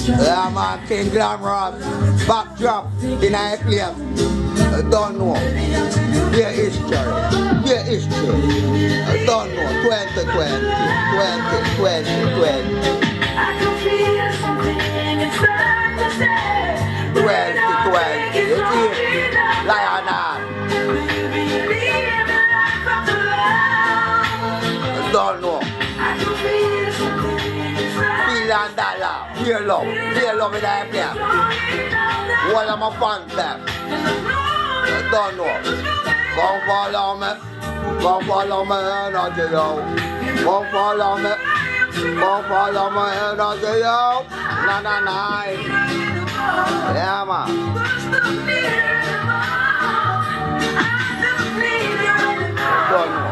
Yeah, man, King Glamorous. Backdrop in a place. I don't know. Their history. Their history. I don't know. 2020. 2020. 2020. You see? Lionel. I don't know. $1 billion. Dear love in that place. What am I fans them? I don't know. Come follow me. Come follow me energy, yo. Come follow me. Come follow me energy, yo. Nah. Yeah, man. Don't know.